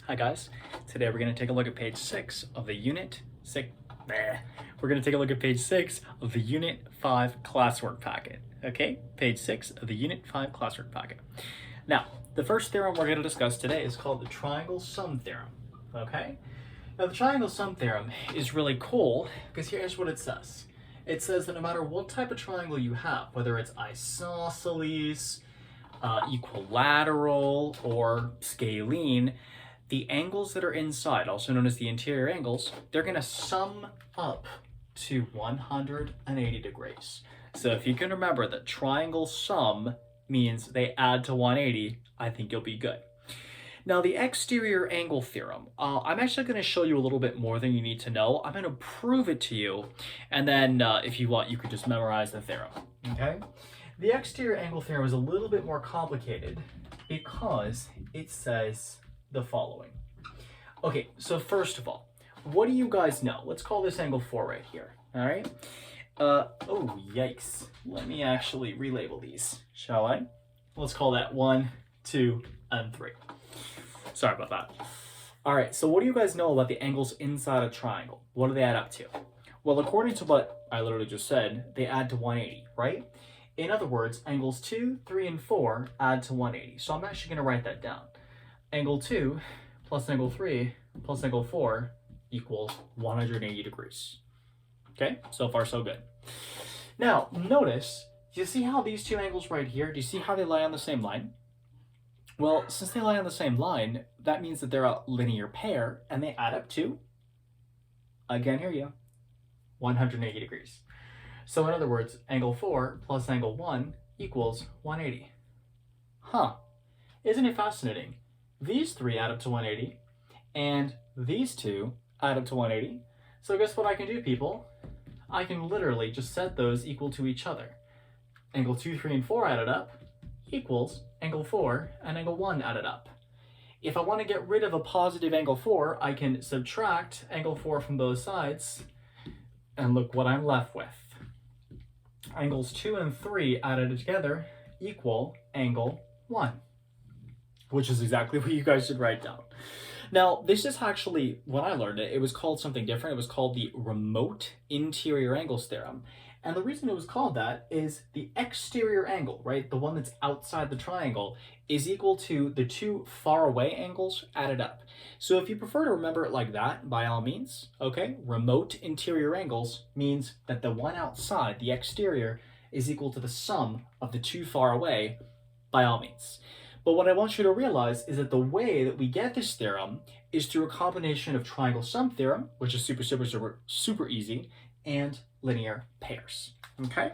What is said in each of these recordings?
Hi guys, today we're going to take a look at page 6 of the unit 6. We're going to take a look at page 6 of the unit 5 classwork packet. Okay, page 6 of the unit 5 classwork packet. Now, the first theorem we're going to discuss today is called the Triangle Sum Theorem. Okay, now the Triangle Sum Theorem is really cool because here's what it says. It says that no matter what type of triangle you have, whether it's isosceles, equilateral, or scalene, the angles that are inside, also known as the interior angles, they're going to sum up to 180 degrees. So if you can remember that triangle sum means they add to 180, I think you'll be good. Now the exterior angle theorem, I'm actually going to show you a little bit more than you need to know. I'm going to prove it to you, and then if you want, you could just memorize the theorem, okay? The exterior angle theorem is a little bit more complicated because it says the following. Okay, so first of all, what do you guys know? Let's call this angle 4 right here, all right? Oh, yikes. Let me actually relabel these, shall I? Let's call that 1, 2, and 3. Sorry about that. All right, so what do you guys know about the angles inside a triangle? What do they add up to? Well, according to what I literally just said, they add to 180, right? In other words, angles 2, 3, and 4 add to 180. So I'm actually going to write that down. Angle 2 plus angle 3 plus angle 4 equals 180 degrees. Okay, so far so good. Now, notice, do you see how these two angles right here, do you see how they lie on the same line? Well, since they lie on the same line, that means that they're a linear pair, and they add up to, again, here you go, 180 degrees. So in other words, angle 4 plus angle 1 equals 180. Huh, isn't it fascinating? These three add up to 180, and these two add up to 180. So guess what I can do, people? I can literally just set those equal to each other. Angle 2, 3, and 4 added up equals angle 4 and angle 1 added up. If I want to get rid of a positive angle 4, I can subtract angle 4 from both sides, and look what I'm left with. Angles 2 and 3 added together equal angle 1, which is exactly what you guys should write down. Now, this is actually, when I learned it, it was called something different. It was called the remote interior angles theorem. And the reason it was called that is the exterior angle, right, the one that's outside the triangle, is equal to the two far away angles added up. So if you prefer to remember it like that, by all means, okay, remote interior angles means that the one outside, the exterior, is equal to the sum of the two far away, by all means. But what I want you to realize is that the way that we get this theorem is through a combination of triangle sum theorem, which is super easy, and linear pairs, okay?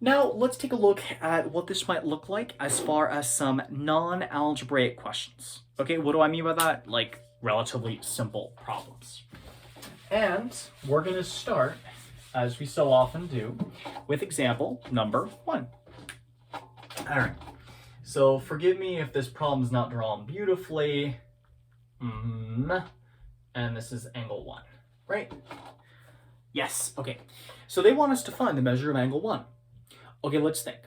Now, let's take a look at what this might look like as far as some non-algebraic questions. Okay, what do I mean by that? Like, relatively simple problems. And we're going to start, as we so often do, with example number 1. All right, so forgive me if this problem is not drawn beautifully. And this is angle 1, right? Yes, okay. So they want us to find the measure of angle 1. Okay, let's think.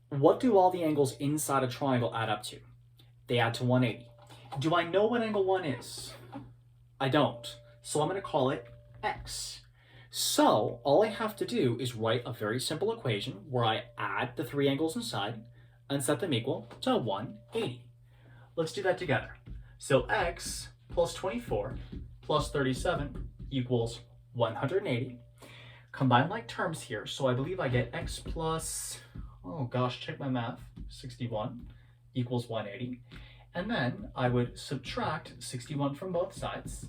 What do all the angles inside a triangle add up to? They add to 180. Do I know what angle 1 is? I don't. So I'm going to call it x. So all I have to do is write a very simple equation where I add the three angles inside and set them equal to 180. Let's do that together. So x plus 24 plus 37 equals 180. Combine like terms here, so I believe I get x plus, oh gosh, check my math, 61 equals 180. And then I would subtract 61 from both sides.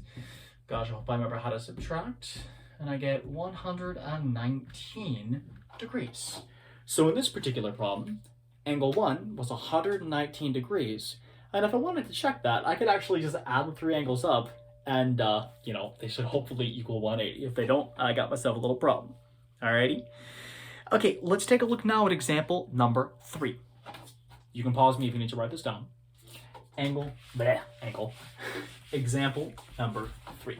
Gosh, I hope I remember how to subtract. And I get 119 degrees. So in this particular problem, angle 1 was 119 degrees. And if I wanted to check that, I could actually just add the three angles up, and, you know, they should hopefully equal 180. If they don't, I got myself a little problem. Alrighty? Okay, let's take a look now at example number 3. You can pause me if you need to write this down. Example number 3.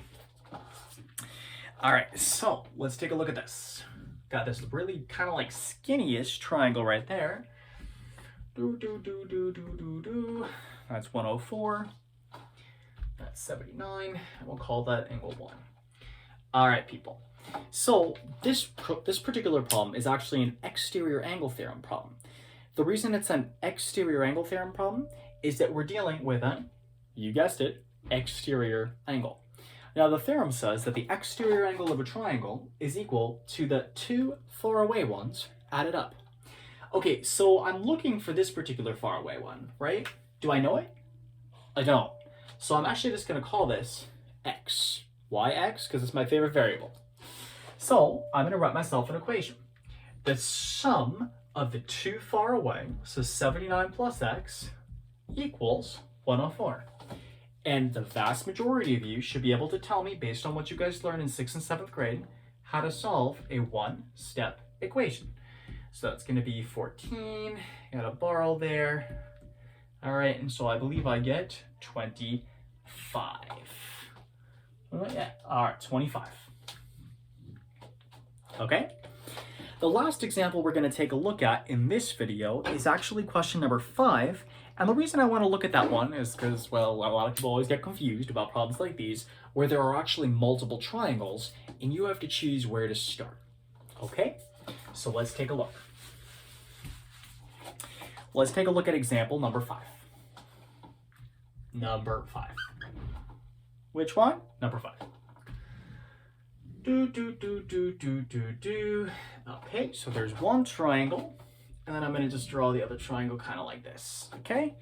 Alright, so let's take a look at this. Got this really kind of like skinny-ish triangle right there. That's 104. That's 79, and we'll call that angle 1. All right, people. So this particular problem is actually an exterior angle theorem problem. The reason it's an exterior angle theorem problem is that we're dealing with an, you guessed it, exterior angle. Now the theorem says that the exterior angle of a triangle is equal to the two faraway ones added up. Okay, so I'm looking for this particular faraway one, right? Do I know it? I don't. So I'm actually just going to call this x. Why x? Because it's my favorite variable. So I'm going to write myself an equation. The sum of the two far away, so 79 plus x, equals 104. And the vast majority of you should be able to tell me, based on what you guys learned in 6th and 7th grade, how to solve a one-step equation. So that's going to be 14. Got to borrow there. All right, and so I believe I get 25. Yeah, all right, 25. Okay? The last example we're going to take a look at in this video is actually question number 5. And the reason I want to look at that one is because, well, a lot of people always get confused about problems like these where there are actually multiple triangles and you have to choose where to start. Okay? So let's take a look. Let's take a look at example number 5. Number 5. Which one? Number 5. Okay, so there's one triangle, and then I'm going to just draw the other triangle kind of like this, okay?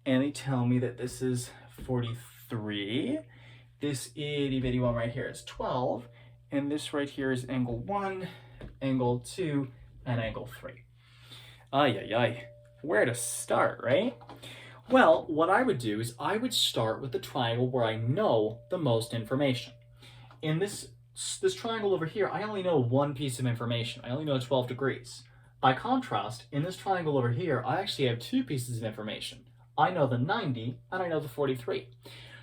And they tell me that this is 43. This itty bitty one right here is 12, and this right here is angle 1, angle 2, and angle 3. Ay, ay, ay. Where to start, right? Well, what I would do is I would start with the triangle where I know the most information. In this triangle over here, I only know one piece of information. I only know 12 degrees. By contrast, in this triangle over here, I actually have two pieces of information. I know the 90 and I know the 43.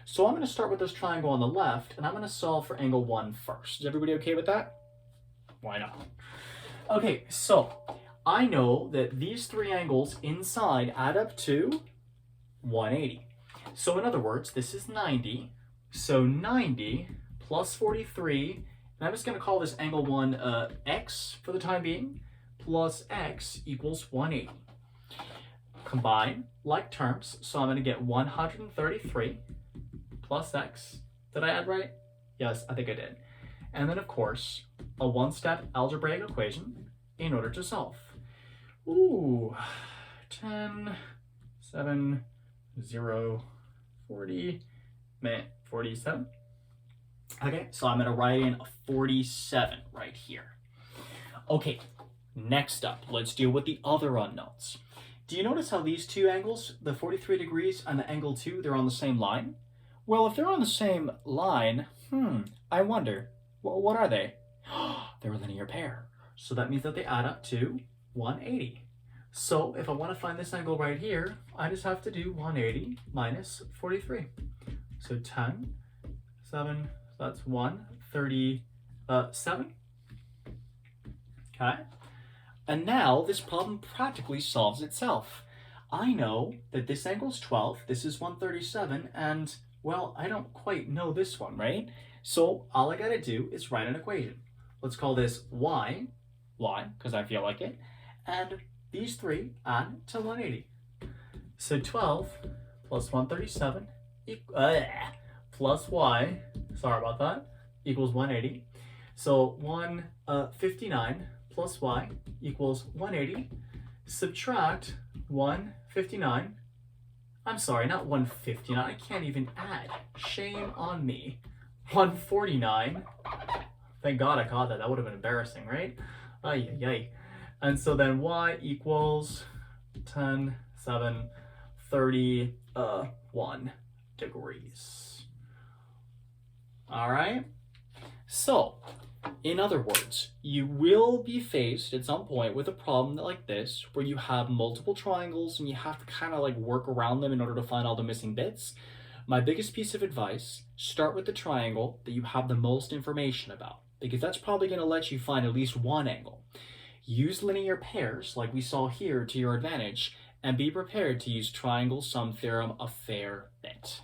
So I'm going to start with this triangle on the left, and I'm going to solve for angle 1 first. Is everybody okay with that? Why not? Okay, so I know that these three angles inside add up to 180. So in other words, this is 90. So 90 plus 43, and I'm just going to call this angle 1 x for the time being, plus x equals 180. Combine like terms, so I'm going to get 133 plus x. Did I add right? Yes, I think I did. And then, of course, a one-step algebraic equation in order to solve. Ooh, 10, 7, 0, 40, 47. Okay, so I'm going to write in a 47 right here. Okay, next up, let's deal with the other unknowns. Do you notice how these two angles, the 43 degrees and the angle 2, they're on the same line? Well, if they're on the same line, I wonder, what are they? They're a linear pair. So that means that they add up to 180. So if I want to find this angle right here, I just have to do 180 minus 43. So 10, 7, so that's 137. Okay. And now this problem practically solves itself. I know that this angle is 12, this is 137, and, well, I don't quite know this one, right? So all I gotta do is write an equation. Let's call this y, because I feel like it, and these three add to 180. So 12 plus 137 plus y, sorry about that, equals 180. So 159 plus y equals 180. Subtract 159. I'm sorry, not 159. I can't even add. Shame on me. 149. Thank God I caught that. That would have been embarrassing, right? Ay, ay, ay. And so then y equals 10, 7, 31 degrees. All right? So, in other words, you will be faced at some point with a problem like this where you have multiple triangles and you have to kind of like work around them in order to find all the missing bits. My biggest piece of advice, start with the triangle that you have the most information about, because that's probably going to let you find at least one angle. Use linear pairs like we saw here to your advantage, and be prepared to use Triangle Sum Theorem a fair bit.